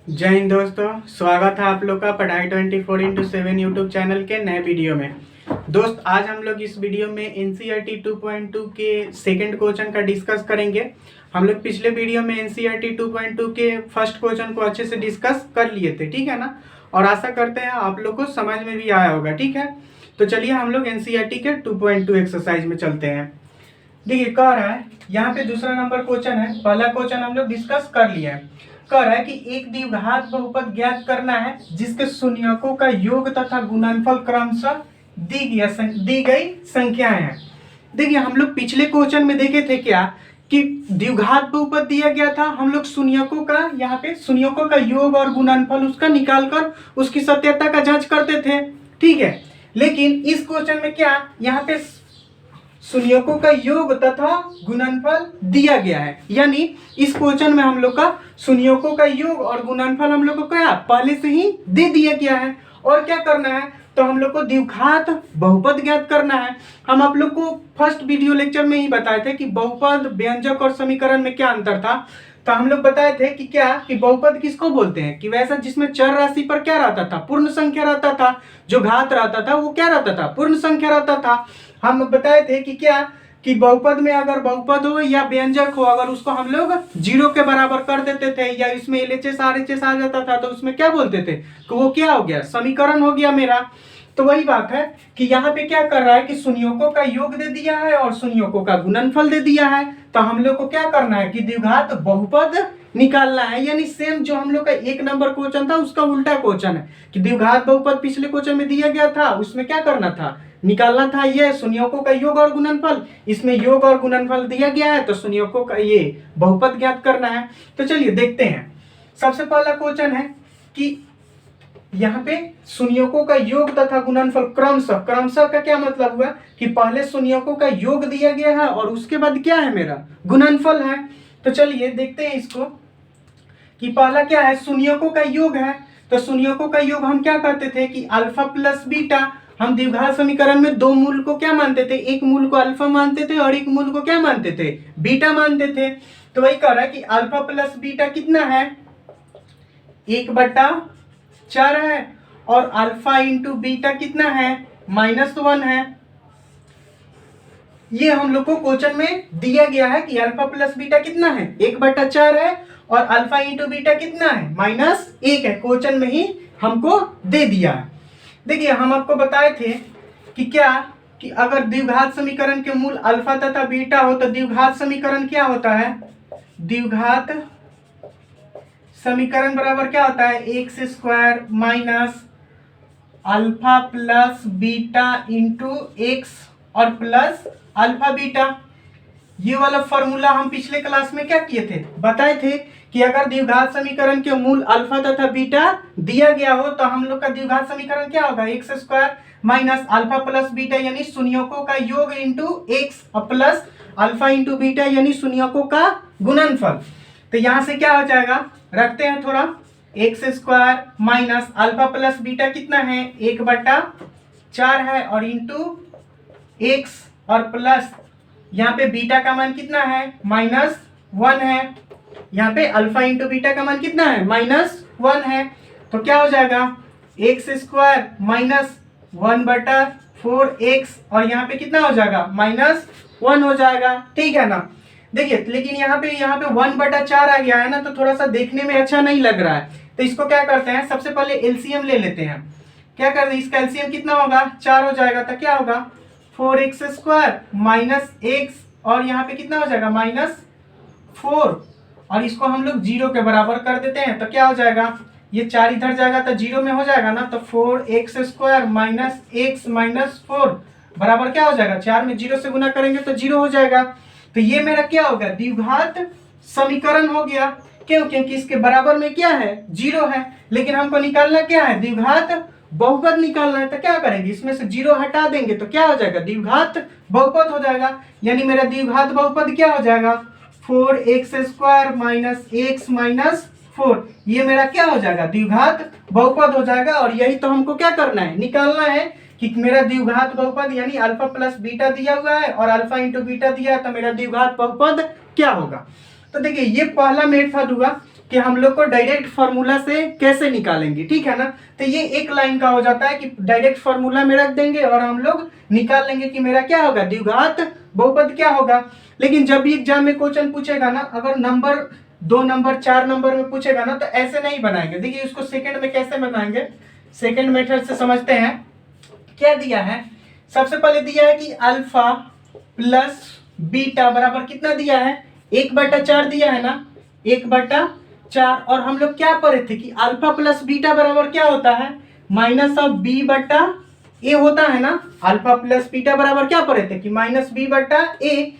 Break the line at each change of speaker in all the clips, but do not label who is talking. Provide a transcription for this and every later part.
जय हिंद दोस्तों, स्वागत है आप लोग का पढ़ाई 24x7 यूट्यूब चैनल के नए वीडियो में। दोस्त, आज हम लोग इस वीडियो में एनसीईआरटी 2.2 के सेकंड क्वेश्चन का डिस्कस करेंगे। हम लोग पिछले वीडियो में एनसीईआरटी 2.2 के फर्स्ट क्वेश्चन को अच्छे से डिस्कस कर लिए थे, ठीक है ना। और आशा करते हैं आप लोग को समझ में भी आया होगा, ठीक है। तो चलिए हम लोग एनसीईआरटी के 2.2 एक्सरसाइज में चलते हैं। देखिए, कह रहा है यहाँ पे दूसरा नंबर क्वेश्चन है। पहला क्वेश्चन हम लोग डिस्कस कर लिया है। कह रहा है कि एक द्विघात बहुपद ज्ञात करना है जिसके शून्यकों का योग तथा गुणनफल क्रमशः दी गई संख्याएं हैं। देखिए, हम लोग पिछले क्वेश्चन में देखे थे क्या कि द्विघात बहुपद दिया गया था, हम लोग शून्यकों का यहाँ पे शून्यकों का योग और गुणनफल उसका निकालकर उसकी सत्यता का जांच करते थे, ठीक है। लेकिन इस क्वेश्चन में क्या यहाँ पे शून्यकों का योग तथा गुणनफल दिया गया है, यानी इस क्वेश्चन में हम लोग का शून्यकों का योग और गुणनफल हम लोग को क्या पहले से ही दे दिया गया है। और क्या करना है, तो हम लोग को द्विघात बहुपद ज्ञात करना है। हम आप लोग को फर्स्ट वीडियो लेक्चर में ही बताए थे कि बहुपद, व्यंजक और समीकरण में क्या अंतर था। तो हम लोग बताए थे कि क्या कि बहुपद किसको बोलते हैं कि वैसा जिसमें चर राशि पर क्या रहता था, पूर्ण संख्या रहता था। जो घात रहता था वो क्या रहता था, पूर्ण संख्या रहता था। हम बताए थे कि क्या कि बहुपद में अगर बहुपद हो या व्यंजक हो, अगर उसको हम लोग जीरो के बराबर कर देते थे या इसमें एलएचएस आरएचएस आ जाता था तो उसमें क्या बोलते थे कि वो क्या हो गया, समीकरण हो गया मेरा। तो वही बात है कि यहाँ पे क्या कर रहा है कि शून्यकों का योग दे दिया है और शून्यकों का गुणनफल दे दिया है। तो हम लोग को क्या करना है कि द्विघात बहुपद निकालना है, यानी सेम जो हम लोग का एक नंबर क्वेश्चन था उसका उल्टा क्वेश्चन है कि द्विघात बहुपद पिछले क्वेश्चन में दिया गया था, उसमें क्या करना था, निकालना था ये शून्यकों का योग और गुणनफल। इसमें योग और गुणनफल दिया गया है तो शून्यकों का ये बहुपद ज्ञात करना है। तो चलिए देखते हैं। सबसे पहला क्वेश्चन है कि यहाँ पे शून्यकों का योग तथा गुणनफल क्रमशः, क्रमशः का क्या मतलब हुआ कि पहले शून्यकों का योग दिया गया है और उसके बाद क्या है, मेरा गुणनफल है। तो चलिए देखते हैं इसको कि पहला क्या है, शून्यकों का योग है। तो शून्यकों का योग हम क्या करते थे कि अल्फा प्लस बीटा। हम द्विघात समीकरण में दो मूल को क्या मानते थे, एक मूल को अल्फा मानते थे और एक मूल को क्या मानते थे, बीटा मानते थे। तो वही कह रहा है कि अल्फा प्लस बीटा कितना है, 1/4 है और अल्फा इंटू बीटा कितना है, -1 है। ये हम लोग को क्वेश्चन में दिया गया है कि अल्फा प्लस बीटा कितना है, 1/4 है और अल्फा इंटू बीटा कितना है, -1 है। क्वेश्चन में ही हमको दे दिया है। देखिए, हम आपको बताए थे कि क्या कि अगर द्विघात समीकरण के मूल अल्फा तथा बीटा हो तो द्विघात समीकरण क्या होता है, द्विघात समीकरण बराबर क्या होता है, x² minus alpha plus beta into x और प्लस अल्फा बीटा। ये वाला फॉर्मूला हम पिछले क्लास में क्या किए थे, बताए थे कि अगर द्विघात समीकरण के मूल अल्फा तथा बीटा दिया गया हो तो हम लोग का द्विघात समीकरण क्या होगा, x² minus alpha plus beta यानी शून्यकों का योग into x plus alpha into beta यानी शून्यकों का गुणनफल। तो यहां से क्या हो जाएगा, रखते हैं थोड़ा, x² minus alpha plus beta कितना है, 1/4 है और इंटू एक्स और प्लस यहाँ पे बीटा का मान कितना है, -1 है। यहाँ पे अल्फा इंटू बीटा का मान कितना है, -1 है। तो क्या हो जाएगा, x² माइनस 1/4x और यहाँ पे कितना हो जाएगा, -1 हो जाएगा, ठीक है ना। देखिए, लेकिन यहाँ पे 1/4 आ गया है ना, तो थोड़ा सा देखने में अच्छा नहीं लग रहा है। तो इसको क्या करते हैं, सबसे पहले एलसीएम ले लेते हैं। क्या करते हैं, इसका एलसीएम कितना होगा, 4 हो जाएगा। तो क्या होगा, 4x² माइनस एक्स और यहाँ पे कितना हो जाएगा, -4 और इसको हम लोग 0 के बराबर कर देते हैं। तो क्या हो जाएगा, ये 4 इधर जाएगा तो 0 में हो जाएगा ना। तो 4x² माइनस एक्स माइनस 4 बराबर क्या हो जाएगा, 4 में 0 से गुना करेंगे तो 0 हो जाएगा। तो ये मेरा क्या होगा, द्विघात समीकरण हो गया। क्यों, क्योंकि इसके बराबर में क्या है, 0 है। लेकिन हमको निकालना क्या है, द्विघात बहुपद निकालना है। तो क्या करेंगे, इसमें से 0 हटा देंगे तो क्या हो जाएगा, द्विघात बहुपद हो जाएगा। यानी मेरा द्विघात बहुपद क्या हो जाएगा, 4x² माइनस एक्स माइनस 4। ये मेरा क्या हो जाएगा, द्विघात बहुपद हो जाएगा। और यही तो हमको क्या करना है, निकालना है कि मेरा द्विघात बहुपद यानी अल्फा प्लस बीटा दिया हुआ है और अल्फा इंटू बीटा दिया है, तो मेरा द्विघात बहुपद क्या होगा। तो देखिए, ये पहला मेथड हुआ कि हम लोग को डायरेक्ट फार्मूला से कैसे निकालेंगे, ठीक है ना। तो ये एक लाइन का हो जाता है कि डायरेक्ट फार्मूला में रख देंगे और हम लोग निकाल लेंगे कि मेरा क्या होगा, द्विघात बहुपद क्या होगा। लेकिन जब भी एग्जाम में क्वेश्चन पूछेगा ना, अगर नंबर 2 नंबर 4 नंबर में पूछेगा ना, तो ऐसे नहीं बनाएंगे। देखिए उसको सेकंड में कैसे बनाएंगे, सेकंड मेथड से समझते हैं। क्या दिया है, सबसे पहले दिया है कि अल्फा प्लस बीटा बराबर कितना दिया है, 1/4 दिया है ना, 1/4। और हम लोग क्या पढ़े थे कि अल्फा प्लस बीटा बराबर क्या होता है, माइनस ऑफ बी बटा ए होता है ना। अल्फा प्लस बीटा बराबर क्या पढ़े थे कि माइनस बी बटा ए।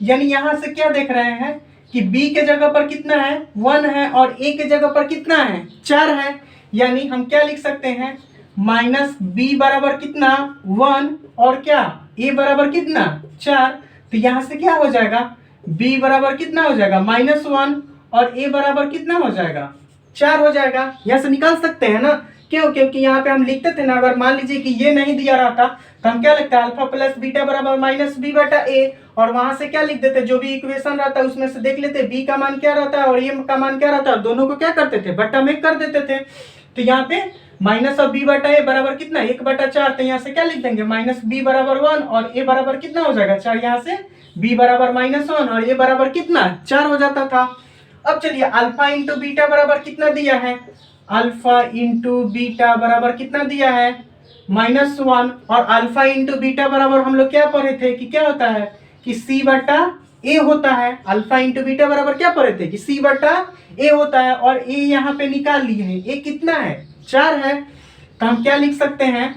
यानी यहां से क्या देख रहे हैं कि b के जगह पर कितना है, 1 है, और a के जगह पर कितना है, 4 है। यानी हम क्या लिख सकते हैं, माइनस बी बराबर कितना, 1, और क्या a बराबर कितना, 4। तो यहां से क्या हो जाएगा, b बराबर कितना हो जाएगा, -1, और a बराबर कितना हो जाएगा, 4 हो जाएगा। यहाँ से निकाल सकते हैं ना, क्यों, क्योंकि यहाँ पे हम लिखते थे ना, अगर मान लीजिए कि ये नहीं दिया रहा था तो हम क्या लिखते हैं, अल्फा प्लस बीटा बराबर माइनस बी बटा ए, और वहां से क्या लिख देते, जो भी इक्वेशन रहता है उसमें से देख लेते बी का मान क्या रहता है और ए का मान क्या रहता है, दोनों को क्या करते थे, बट्टा में कर देते थे। तो यहाँ पे माइनस ऑफ बी बटा ए बराबर कितना, 1/4। तो यहाँ से क्या लिख देंगे, माइनस बी बराबर 1 और ए बराबर कितना हो जाएगा, 4। यहाँ से बी बराबर -1 और ए बराबर कितना, 4 हो जाता था। अब चलिए अल्फा इंटू बीटा बराबर कितना दिया है, अल्फा इंटू बीटा बराबर कितना दिया है, -1। और अल्फा इंटू बीटा बराबर हम लोग क्या पढ़े थे कि क्या होता है कि c बटा ए होता है। अल्फा इंटू बीटा बराबर क्या पढ़े थे कि c बटा ए होता है, और a यहाँ पे निकाल लिए हैं, a कितना है, 4 है। तो हम क्या लिख सकते हैं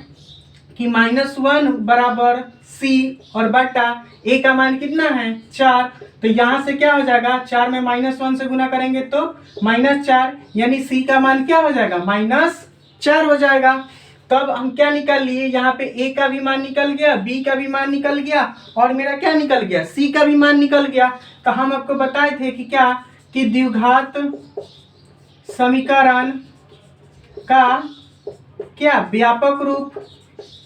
कि -1 बराबर c और बटा a का मान कितना है, 4। तो यहाँ से क्या हो जाएगा, 4 में -1 से गुना करेंगे तो -4, यानी c का मान क्या हो जाएगा, -4 हो जाएगा। तब हम क्या निकाल लिए, यहाँ पे a का भी मान निकल गया, b का भी मान निकल गया, और मेरा क्या निकल गया, c का भी मान निकल गया। तो हम आपको बताए थे कि क्या, कि द्विघात समीकरण का क्या व्यापक रूप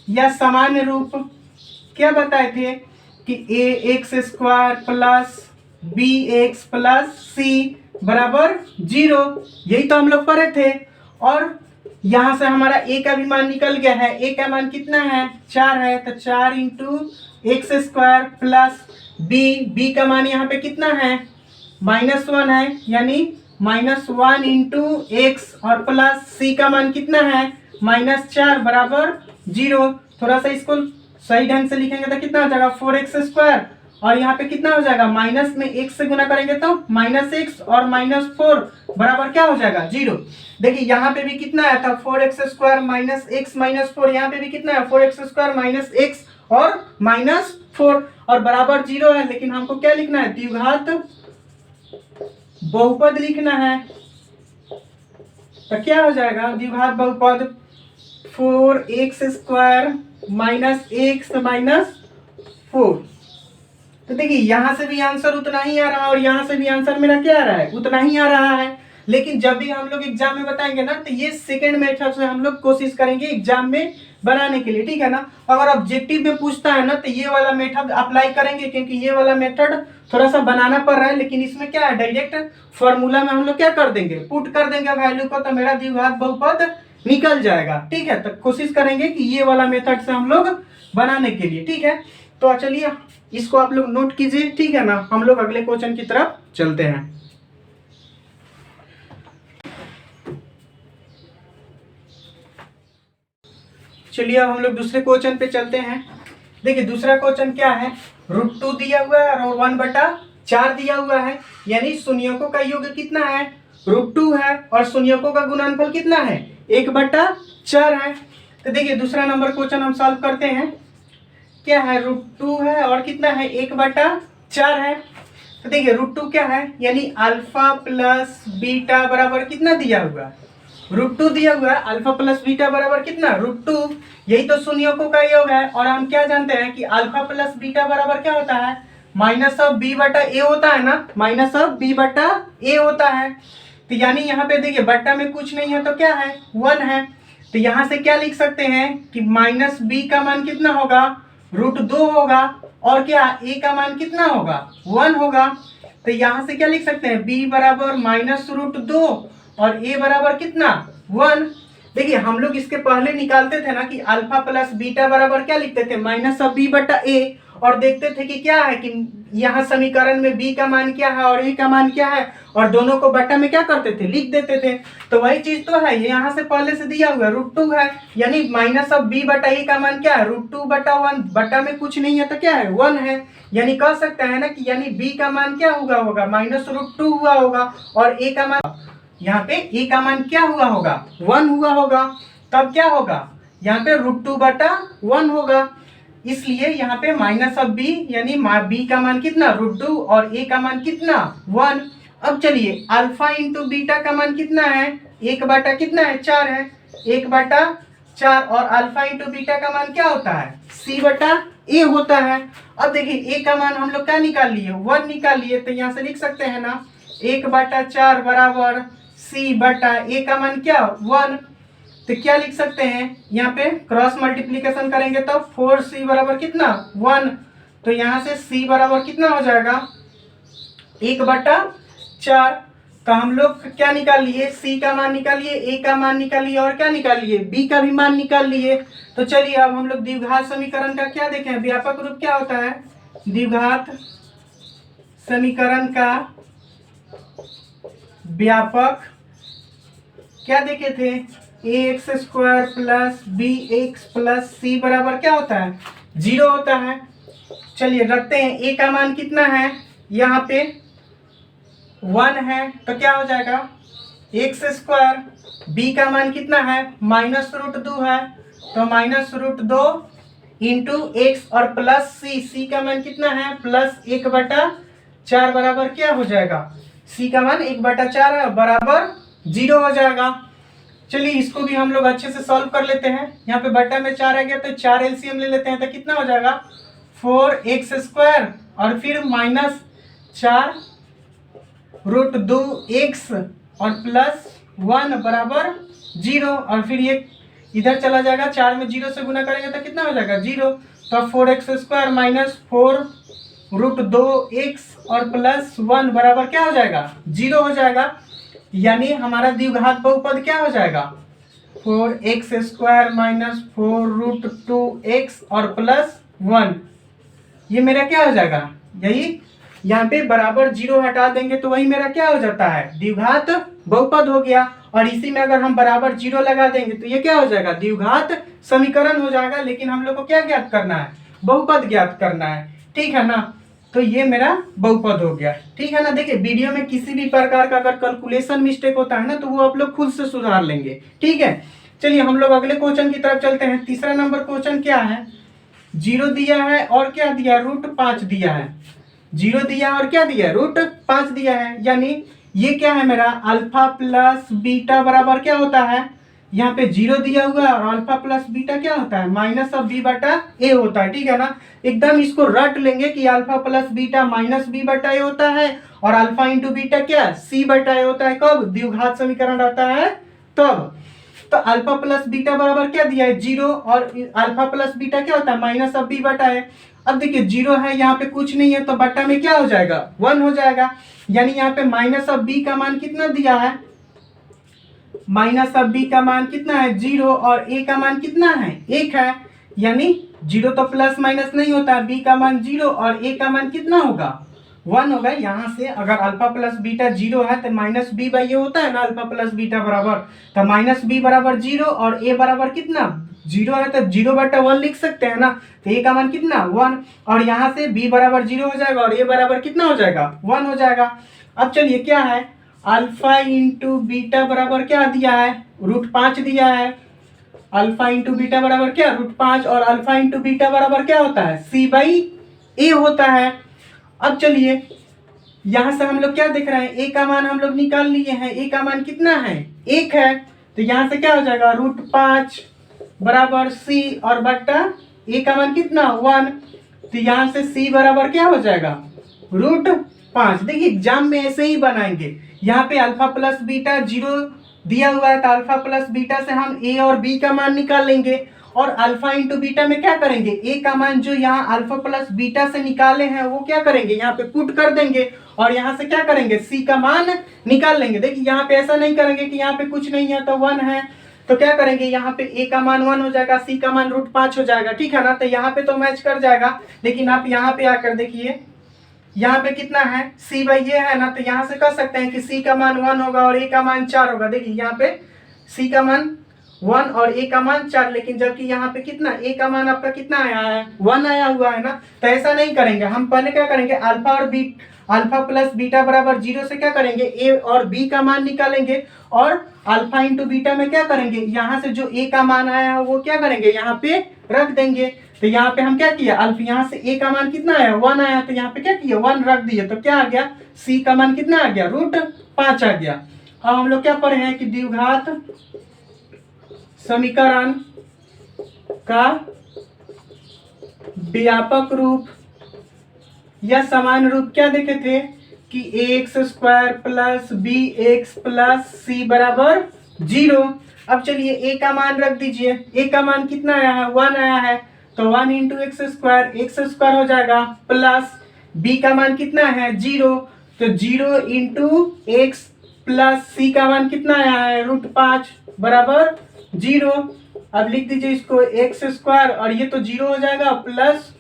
या सामान्य रूप क्या बताए थे कि ax² plus bx plus c बराबर 0। यही तो हम लोग पढ़े थे। और यहां से हमारा a का भी मान निकल गया है, a का मान कितना है, 4 है। तो 4 इंटू x² प्लस b का मान यहाँ पे कितना है, -1 है, यानी -1 इंटू एक्स और प्लस c का मान कितना है, -4 बराबर 0। थोड़ा सा इसको सही ढंग से लिखेंगे तो कितना हो जाएगा, 4x², और यहाँ पे कितना हो जाएगा, माइनस में x से गुना करेंगे तो -x और -4 बराबर क्या हो जाएगा, 0। देखिए यहाँ पे भी कितना आया था, 4x² -x -4, यहाँ पे भी कितना है, 4x² -x और -4, और बराबर 0 है। लेकिन हमको क्या लिखना है, द्विघात बहुपद लिखना है। तो क्या हो जाएगा, द्विघात बहुपद 4x² -x -4। तो देखिए यहाँ से भी आंसर उतना ही आ रहा है और यहाँ से भी आंसर मेरा क्या आ रहा है, उतना ही आ रहा है। लेकिन जब भी हम लोग एग्जाम में बताएंगे ना, तो ये सेकंड मेथड से हम लोग कोशिश करेंगे एग्जाम में बनाने के लिए, ठीक है ना। अगर ऑब्जेक्टिव में पूछता है ना, तो ये वाला मेथड अप्लाई करेंगे, क्योंकि ये वाला मेथड थोड़ा सा बनाना पड़ रहा है। लेकिन इसमें क्या है, डायरेक्ट फॉर्मूला में हम लोग क्या कर देंगे, पुट कर देंगे वैल्यू को, तो मेरा द्विघात बहुपद निकल जाएगा, ठीक है। तो कोशिश करेंगे कि ये वाला मेथड से हम लोग बनाने के लिए, ठीक है। तो चलिए इसको आप लोग नोट कीजिए, ठीक है ना। हम लोग अगले क्वेश्चन की तरफ चलते हैं। चलिए अब हम लोग दूसरे क्वेश्चन पे चलते हैं। देखिए दूसरा क्वेश्चन क्या है, √2 दिया हुआ है और 1/4 दिया हुआ है, यानी शून्यकों का योग कितना है, √2 है, और शून्यकों का गुणनफल कितना है, 1/4 है। तो देखिए दूसरा नंबर क्वेश्चन हम सॉल्व करते हैं। क्या है, √2 है और कितना है, 1/4 है। तो देखिए √2 क्या है, यानी अल्फा प्लस बीटा बराबर कितना दिया हुआ है, √2 दिया हुआ है। अल्फा प्लस बीटा बराबर कितना, √2। यही तो शून्यकों का योग है, और हम क्या जानते हैं कि अल्फा प्लस बीटा बराबर क्या होता है, माइनस ऑफ बी बटा ए होता है ना, माइनस ऑफ बी बटा ए होता है। तो यानी यहाँ पे देखिए बट्टा में कुछ नहीं है तो क्या है, 1 है। तो यहाँ से क्या लिख सकते हैं कि माइनस बी का मान कितना होगा, √2 होगा, और क्या ए का मान कितना होगा, 1 होगा। तो यहाँ से क्या लिख सकते हैं, b बराबर -√2 और a बराबर कितना 1। देखिए हम लोग इसके पहले निकालते थे ना कि अल्फा प्लस बीटा बराबर क्या लिखते थे, -b/a, और देखते थे कि क्या है कि यहाँ समीकरण में b का मान क्या है और a का मान क्या है, और दोनों को बटा में क्या करते थे, लिख देते थे। तो वही चीज तो है, ये यहाँ से पहले से दिया हुआ √2 है, यानी -b/a का मान क्या है, √2/1, बटा में कुछ नहीं है तो क्या है 1 है, यानी कह सकते हैं ना कि यानी b का मान क्या हुआ होगा, -√2 हुआ होगा, और a का मान, यहाँ पे a का मान क्या हुआ होगा, 1 हुआ होगा। तब क्या होगा, यहाँ पे √2/1 होगा, इसलिए यहाँ पे -b, यानी b का मान कितना √2 और a का मान कितना 1। अब चलिए अल्फा इंटू बीटा का मान कितना है, 1 कितना है 4 है, 1/4, और अल्फा इंटू बीटा का मान क्या होता है, c/a होता है। अब देखिए a का मान हम लोग क्या निकाल लिए, 1 निकाल लिए, तो यहाँ से लिख सकते हैं ना 1/4 बराबर c/a का मान क्या 1। तो क्या लिख सकते हैं, यहाँ पे क्रॉस मल्टीप्लीकेशन करेंगे तो 4c बराबर कितना 1। तो यहाँ से c बराबर कितना हो जाएगा 1/4। तो हम लोग क्या निकाल लिए, c का मान निकाल लिए, a का मान निकाल लिए, और क्या निकाल लिए, b का भी मान निकाल लिए। तो चलिए अब हम लोग द्विघात समीकरण का क्या देखें, व्यापक रूप क्या होता है, द्विघात समीकरण का व्यापक क्या देखे थे, ax² plus bx plus c बराबर क्या होता है 0 होता है। चलिए रखते हैं, a का मान कितना है, यहाँ पे 1 है, तो क्या हो जाएगा x², b का मान कितना है -√2 है, तो -√2 इंटू x और प्लस c का मान कितना है +1/4 बराबर क्या हो जाएगा, c का मान 1/4 है बराबर 0 हो जाएगा। चलिए इसको भी हम लोग अच्छे से सॉल्व कर लेते हैं, यहाँ पे बटा में 4 आ गया तो 4 एलसीएम ले लेते हैं, तो कितना हो जाएगा 4x² और फिर -4√2x और +1 बराबर 0, और फिर ये इधर चला जाएगा, 4 में 0 से गुना करेंगे तो कितना हो जाएगा 0। तो 4x² -4√2x और +1 बराबर क्या हो जाएगा 0 हो जाएगा, यानी हमारा द्विघात बहुपद क्या हो जाएगा 4x² -4√2x और +1, ये मेरा क्या हो जाएगा, यही यहाँ पे बराबर 0 हटा देंगे तो वही मेरा क्या हो जाता है, द्विघात बहुपद हो गया। और इसी में अगर हम बराबर 0 लगा देंगे तो ये क्या हो जाएगा, द्विघात समीकरण हो जाएगा। लेकिन हम लोग को क्या ज्ञात करना है, बहुपद ज्ञात करना है, ठीक है ना। तो ये मेरा बहुपद हो गया, ठीक है ना। देखिए वीडियो में किसी भी प्रकार का अगर कैलकुलेशन मिस्टेक होता है ना तो वो आप लोग खुद से सुधार लेंगे, ठीक है। चलिए हम लोग अगले क्वेश्चन की तरफ चलते हैं। तीसरा नंबर क्वेश्चन क्या है, 0 दिया है और क्या दिया है, √5 दिया है, 0 दिया और क्या दिया है, √5 दिया है, यानी ये क्या है मेरा अल्फा प्लस बीटा बराबर क्या होता है, यहाँ पे 0 दिया हुआ है और अल्फा प्लस बीटा क्या होता है -b/a होता है, ठीक है ना। एकदम इसको रट लेंगे कि अल्फा प्लस बीटा -b/a होता है और अल्फा इंटू बीटा क्या c/a होता है, कब द्विघात समीकरण आता है तब। तो अल्फा प्लस बीटा बराबर क्या दिया है 0 और अल्फा प्लस बीटा क्या होता है -b/a। अब देखिए 0 है, यहाँ पे कुछ नहीं है तो बटा में क्या हो जाएगा 1 हो जाएगा, यानी यहाँ पे -b का मान कितना दिया है, -b का मान कितना है 0 और a का मान कितना है 1 है, यानी 0 तो प्लस माइनस नहीं होता, b का मान 0 और a का मान कितना होगा 1 होगा। यहाँ से अगर अल्फा प्लस बीटा 0 है तो -b/a होता है ना अल्फा प्लस बीटा बराबर, तो -b बराबर 0 और a बराबर कितना 0 है तो 0/1 लिख सकते हैं ना, तो a का मान कितना 1, और यहाँ से b बराबर 0 हो जाएगा और a बराबर कितना हो जाएगा 1 हो जाएगा। अब चलिए क्या है, अल्फा इंटू बीटा बराबर क्या दिया है √5 दिया है, अल्फा इंटू बीटा बराबर क्या √5 और अल्फा इंटू बीटा बराबर क्या होता है c/a होता है। अब चलिए यहाँ से हम लोग क्या देख रहे हैं, a का मान हम लोग निकाल लिए हैं, a का मान कितना है 1 है, तो यहाँ से क्या हो जाएगा √5 बराबर c और बट्टा a का मान कितना 1, तो यहाँ से c बराबर क्या हो जाएगा √5। देखिए एग्जाम में ऐसे ही बनाएंगे, यहाँ पे अल्फा प्लस बीटा 0 दिया हुआ है तो अल्फा प्लस बीटा से हम a और b का मान निकाल लेंगे, और अल्फा इंटू बीटा में क्या करेंगे, ए का मान जो यहाँ अल्फा प्लस बीटा से निकाले हैं वो क्या करेंगे, यहाँ पे पुट कर देंगे और यहाँ से क्या करेंगे, सी का मान निकाल लेंगे। देखिए यहाँ पे ऐसा नहीं करेंगे कि यहाँ पे कुछ नहीं है तो 1 है, तो क्या करेंगे, यहाँ पे ए का मान 1 हो जाएगा, सी का मान √5 हो जाएगा, ठीक है ना। तो यहाँ पे तो मैच कर जाएगा, लेकिन आप यहाँ पे आकर देखिए यहाँ पे कितना है, सी बाई ये है ना, तो यहाँ से कर सकते हैं कि सी का मान 1 होगा और ए का मान 4 होगा। देखिए यहाँ पे सी का मान 1 और ए का मान 4, लेकिन जबकि यहाँ पे कितना, ए का मान आपका कितना आया है, 1 आया हुआ है ना। तो ऐसा नहीं करेंगे, हम पहले क्या करेंगे, अल्फा प्लस बीटा बराबर 0 से क्या करेंगे, ए और बी का मान निकालेंगे और अल्फा इंटू बीटा में क्या करेंगे, यहाँ से जो ए का मान आया है वो क्या करेंगे, यहाँ पे रख देंगे। तो यहाँ पे हम क्या किया, अल्फा यहाँ से ए का मान कितना आया, 1 आया, तो यहाँ पे क्या किया, 1 रख दिए, तो क्या आ गया, सी का मान कितना आ गया, √5 आ गया। अब हम लोग क्या पढ़े हैं कि द्विघात समीकरण का व्यापक रूप या सामान्य रूप क्या देखे थे कि ax² plus bx plus c बराबर 0। अब चलिए a का मान रख दीजिए, a का मान कितना आया है, 1 आया है, तो 1 इंटू x² हो जाएगा, प्लस b का मान कितना है 0, तो 0 इंटू x प्लस c का मान कितना आया है, √5 बराबर 0। अब लिख दीजिए इसको x² और ये तो 0 हो जाएगा, प्लस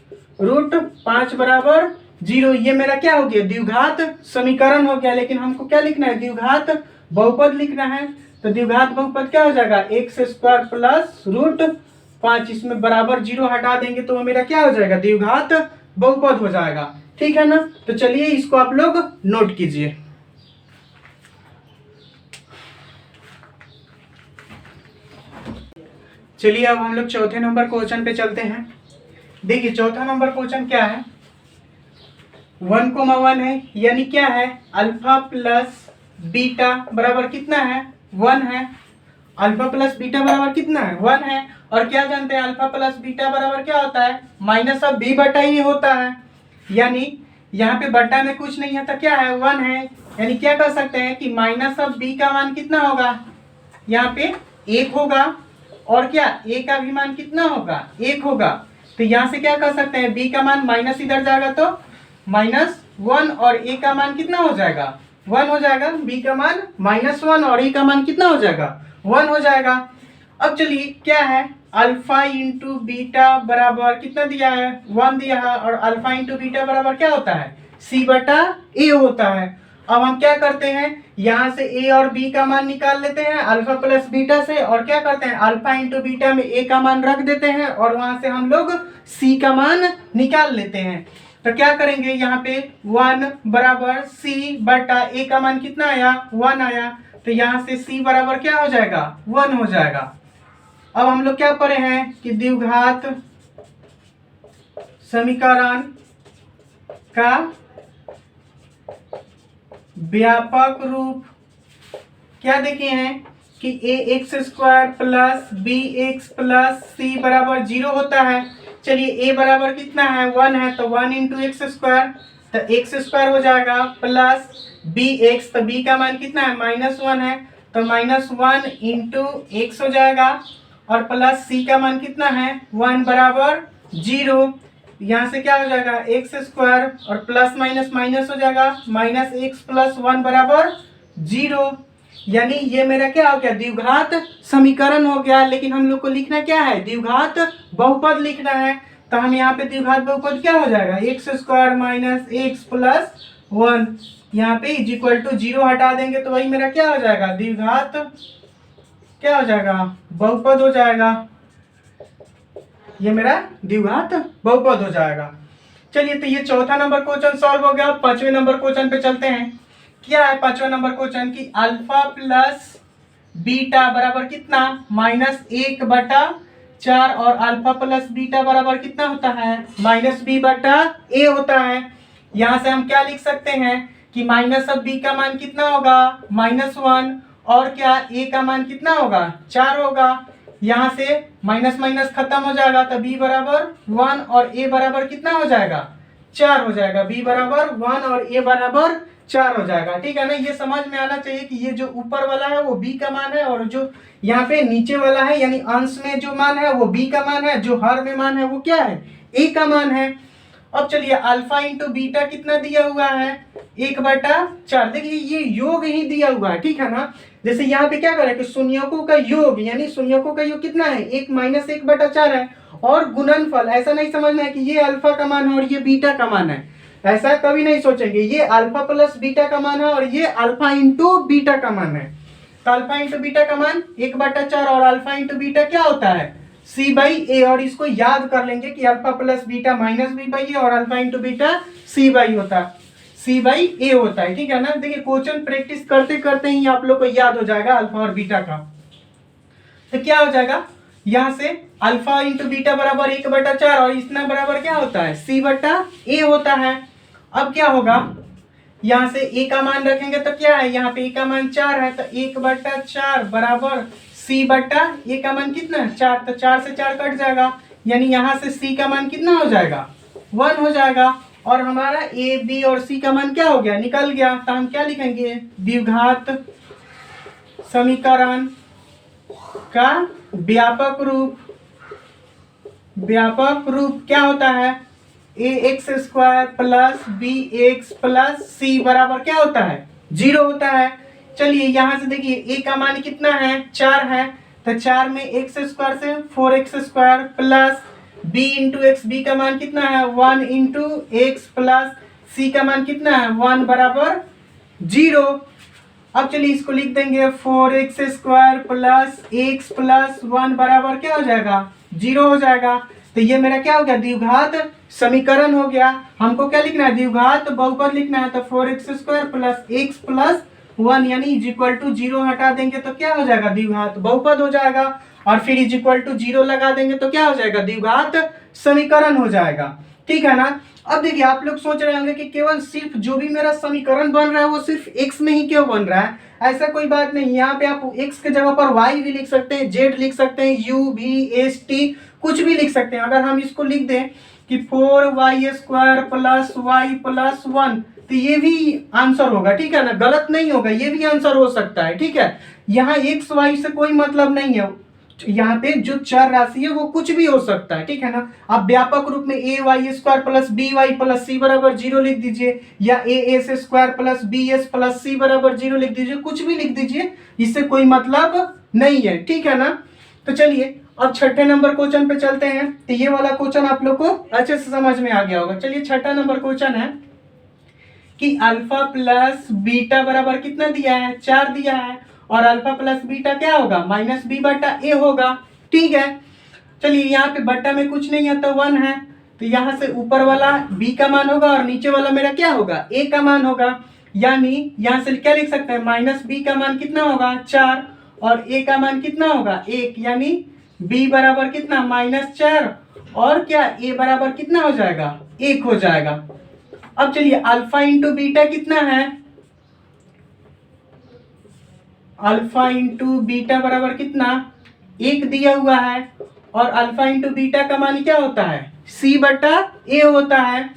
√5 बराबर 0। ये मेरा क्या हो गया, द्विघात समीकरण हो गया। लेकिन हमको क्या लिखना है, द्विघात बहुपद लिखना है। तो द्विघात बहुपद क्या हो जाएगा, x² प्लस √5, इसमें बराबर 0 हटा देंगे तो वो मेरा क्या हो जाएगा, द्विघात बहुपद हो जाएगा, ठीक है ना। तो चलिए इसको आप लोग नोट कीजिए। चलिए अब हम लोग चौथे नंबर क्वेश्चन पे चलते हैं। देखिए चौथा नंबर क्वेश्चन क्या है, 1,1 है, यानी क्या है, अल्फा प्लस बीटा बराबर कितना है, 1 है। अल्फा प्लस बीटा बराबर कितना है, 1 है। और क्या जानते हैं, अल्फा प्लस बीटा बराबर क्या होता है, माइनस ऑफ बी बटा ही होता है। यानी यहाँ पे बटा में कुछ नहीं है तो क्या है, 1 है। यानी क्या कर सकते हैं कि माइनस ऑफ बी का मान कितना होगा, यहाँ पे 1 होगा, और क्या ए का भी मान कितना होगा, 1 होगा। तो यहाँ से क्या कर सकते हैं, बी का मान माइनस इधर जाएगा तो -1 और ए का मान कितना हो जाएगा, 1 हो जाएगा। बी का मान -1 और ए का मान कितना हो जाएगा, 1 हो जाएगा। अब चलिए क्या है, अल्फा इंटू बीटा बराबर कितना दिया है, 1 दिया है, और अल्फा इंटू बीटा बराबर क्या होता है, c बटा ए होता है। अब हम क्या करते हैं, यहाँ से a और b का मान निकाल लेते हैं अल्फा प्लस बीटा से, और क्या करते हैं, अल्फा इंटू बीटा में a का मान रख देते हैं और वहां से हम लोग c का मान निकाल लेते हैं। तो क्या करेंगे, यहाँ पे 1 बराबर c बटा a का मान कितना आया, 1 आया, तो यहाँ से c बराबर क्या हो जाएगा, 1 हो जाएगा। अब हम लोग क्या पढ़े हैं कि द्विघात समीकरण का व्यापक रूप क्या देखे हैं कि ax² plus bx plus c बराबर 0 होता है। चलिए a बराबर कितना है, 1 है, तो 1 इंटू x², तो x² हो जाएगा, प्लस bx, तो b का मान कितना है, -1 है, तो -1 इंटू x हो जाएगा, और प्लस c का मान कितना है, 1 बराबर 0। यहाँ से क्या हो जाएगा, x² और प्लस माइनस माइनस हो जाएगा, -x प्लस 1 बराबर 0। यानी ये मेरा क्या हो गया, द्विघात समीकरण हो गया। लेकिन हम लोग को लिखना क्या है, द्विघात बहुपद लिखना है। तो हम यहाँ पे द्विघात बहुपद क्या हो जाएगा, x² माइनस x प्लस 1, यहाँ पे = 0 हटा देंगे तो वही मेरा क्या हो जाएगा, द्विघात क्या हो जाएगा, बहुपद हो जाएगा। ये मेरा द्विघात बहुपद हो जाएगा। चलिए तो ये चौथा नंबर क्वेश्चन सॉल्व हो गया। पांचवें नंबर क्वेश्चन पे चलते हैं। क्या है पांचवें नंबर क्वेश्चन की, अल्फा प्लस बीटा बराबर कितना, -1 बटा 4, और अल्फा प्लस बीटा बराबर कितना होता है, -b बटा a होता है। यहाँ से हम क्या लिख सकते हैं कि माइनस ऑफ b का मान कितना होगा, -1, और क्या a का मान कितना होगा, 4 होगा। यहाँ से माइनस माइनस खत्म हो जाएगा, तो b बराबर 1 और a बराबर कितना हो जाएगा, 4 हो जाएगा। b बराबर 1 और a बराबर 4 हो जाएगा। ठीक है ना, ये समझ में आना चाहिए कि ये जो ऊपर वाला है वो b का मान है और जो यहाँ पे नीचे वाला है यानी अंश में जो मान है वो b का मान है, जो हर में मान है वो क्या है, a का मान है। अब चलिए अल्फा इंटू बीटा कितना दिया हुआ है, 1/4। देखिए ये योग ही दिया हुआ है, ठीक है ना। जैसे यहाँ पे क्या करें कि शून्यकों का योग यानी शून्यकों का योग कितना है, 1 - 1/4 है। और गुणनफल ऐसा नहीं समझना है कि ये अल्फा का मान है और ये बीटा का मान है, ऐसा कभी नहीं सोचेंगे। ये अल्फा प्लस बीटा का मान है और ये अल्फा इंटू बीटा का मान है। तो अल्फा इंटू बीटा का मान 1/4 और अल्फा इंटू बीटा क्या होता है, c/a। और इसको याद कर लेंगे कि alpha plus beta minus b/a और अल्फा इंटू बीटा c/a होता है। ठीक है ना। देखिए क्वेश्चन प्रैक्टिस करते करते ही आप लोग को याद हो जाएगा अल्फा और बीटा का। तो क्या हो जाएगा, यहाँ से अल्फा इंटू बीटा बराबर 1/4 और इतना बराबर क्या होता है, c/a होता है। अब क्या होगा, यहाँ से a का मान रखेंगे तो क्या है, यहाँ पे a का मान 4 है तो 1/4 बराबर c/a का मान कितना है 4, तो 4 से 4 कट जाएगा यानी यहाँ से c का मान कितना हो जाएगा 1 हो जाएगा। और हमारा a b और c का मान क्या हो गया, निकल गया। तो हम क्या लिखेंगे, द्विघात समीकरण का व्यापक रूप क्या होता है, ax² plus bx plus c बराबर क्या होता है 0 होता है। चलिए यहाँ से देखिए a का मान कितना है 4 है तो 4 में x² से 4x² plus b into x, b का मान कितना है 1 इंटू एक्स प्लस c का मान कितना है 1 बराबर 0। अब चलिए इसको लिख देंगे 4x² प्लस x प्लस 1 बराबर क्या हो जाएगा 0 हो जाएगा। तो ये मेरा क्या हो गया, द्विघात समीकरण हो गया। हमको क्या लिखना है, द्विघात बहुपद लिखना है। तो 4x² प्लस x प्लस 1 यानी इज इक्वल टू 0 हटा देंगे तो क्या हो जाएगा, द्विघात बहुपद हो जाएगा। और फिर इज इक्वल टू 0 लगा देंगे तो क्या हो जाएगा, द्विघात समीकरण हो जाएगा। ठीक है ना। अब देखिए आप लोग सोच रहे होंगे कि केवल सिर्फ जो भी मेरा समीकरण बन रहा है वो सिर्फ x में ही क्यों बन रहा है, ऐसा कोई बात नहीं। यहाँ पे आप x के जगह पर y भी लिख सकते हैं, z लिख सकते हैं, u v s t कुछ भी लिख सकते हैं। अगर हम इसको लिख दें कि 4y² प्लस y प्लस 1 तो ये भी आंसर होगा। ठीक है ना, गलत नहीं होगा, ये भी आंसर हो सकता है। ठीक है, यहाँ x y से कोई मतलब नहीं है, यहाँ पे जो चर राशि है वो कुछ भी हो सकता है। ठीक है ना। आप व्यापक रूप में ay² plus by plus c बराबर 0 लिख दीजिए या as² plus bs plus c बराबर 0 लिख दीजिए, कुछ भी लिख दीजिए, इससे कोई मतलब नहीं है। ठीक है ना। तो चलिए अब छठे नंबर क्वेश्चन पे चलते हैं। तो ये वाला क्वेश्चन आप लोग को अच्छे से समझ में आ गया होगा। चलिए छठा नंबर क्वेश्चन है कि अल्फा प्लस बीटा बराबर कितना दिया है 4 दिया है और अल्फा प्लस बीटा क्या होगा -b/a होगा। ठीक है, चलिए यहाँ पे बट्टा में कुछ नहीं है तो 1 है, तो यहाँ से ऊपर वाला b का मान होगा और नीचे वाला मेरा क्या होगा a का मान होगा। यानी यहाँ से क्या लिख सकते हैं, -b का मान कितना होगा 4 और a का मान कितना होगा 1, यानी b बराबर कितना -4 और क्या a बराबर कितना हो जाएगा 1 हो जाएगा। अब चलिए अल्फा इंटू बीटा कितना है, अल्फा इंटू बीटा बराबर कितना 1 दिया हुआ है और अल्फा इंटू बीटा का मान क्या होता है c/a होता है।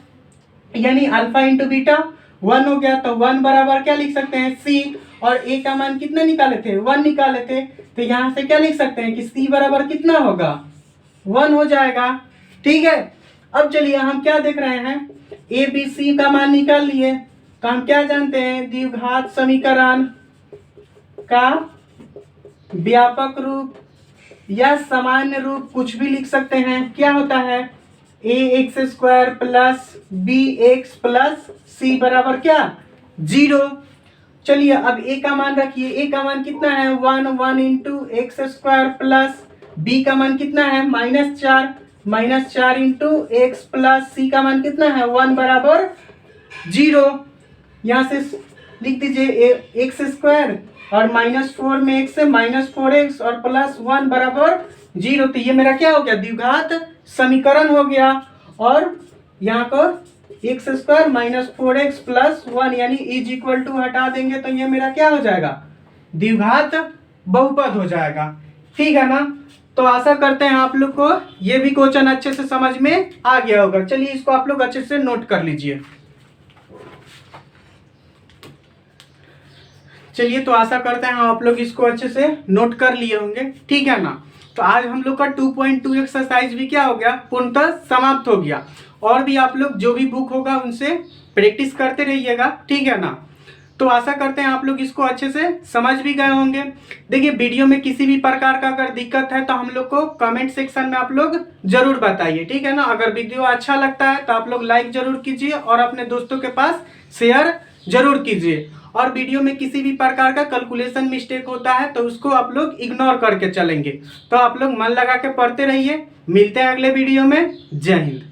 यानी अल्फा इंटू बीटा 1 हो गया तो 1 बराबर क्या लिख सकते हैं c और a का मान कितना निकाले थे 1 निकाले थे, तो यहाँ से क्या लिख सकते हैं कि c बराबर कितना होगा 1 हो जाएगा। ठीक है, अब चलिए हम क्या देख रहे हैं, a b c का मान निकाल लिए तो हम क्या जानते हैं, द्विघात समीकरण का व्यापक रूप या सामान्य रूप कुछ भी लिख सकते हैं। क्या होता है ax² plus bx plus c बराबर क्या 0। चलिए अब a का मान रखिए, a का मान कितना है 1 इंटू x² प्लस b का मान कितना है -4 इंटू x प्लस c का मान कितना है 1 बराबर 0। यहाँ से लिख दीजिए x² और -4 में x से -4x और प्लस 1 बराबर 0। तो ये मेरा क्या हो गया, द्विघात समीकरण हो गया। और यहाँ को x² -4x प्लस 1 यानी इज इक्वल टू हटा देंगे तो ये मेरा क्या हो जाएगा, द्विघात बहुपद हो जाएगा। ठीक है ना। तो आशा करते हैं आप लोग को ये भी क्वेश्चन अच्छे से समझ में आ गया होगा। चलिए इसको आप लोग अच्छे से नोट कर लीजिए। चलिए, तो आशा करते हैं आप लोग इसको अच्छे से नोट कर लिए होंगे, ठीक है ना। तो आज हम लोग का 2.2 एक्सरसाइज भी क्या हो गया, पूर्णतः समाप्त हो गया। और भी आप लोग जो भी बुक होगा उनसे प्रैक्टिस करते रहिएगा, ठीक है ना। तो आशा करते हैं आप लोग इसको अच्छे से समझ भी गए होंगे। देखिए, वीडियो में किसी भी प्रकार का अगर दिक्कत है तो हम लोग को कमेंट सेक्शन में आप लोग जरूर बताइए, ठीक है ना। अगर वीडियो अच्छा लगता है तो आप लोग लाइक जरूर कीजिए और अपने दोस्तों के पास शेयर जरूर कीजिए। और वीडियो में किसी भी प्रकार का कैलकुलेशन मिस्टेक होता है तो उसको आप लोग इग्नोर करके चलेंगे। तो आप लोग मन लगा के पढ़ते रहिए। मिलते हैं अगले वीडियो में। जय हिंद।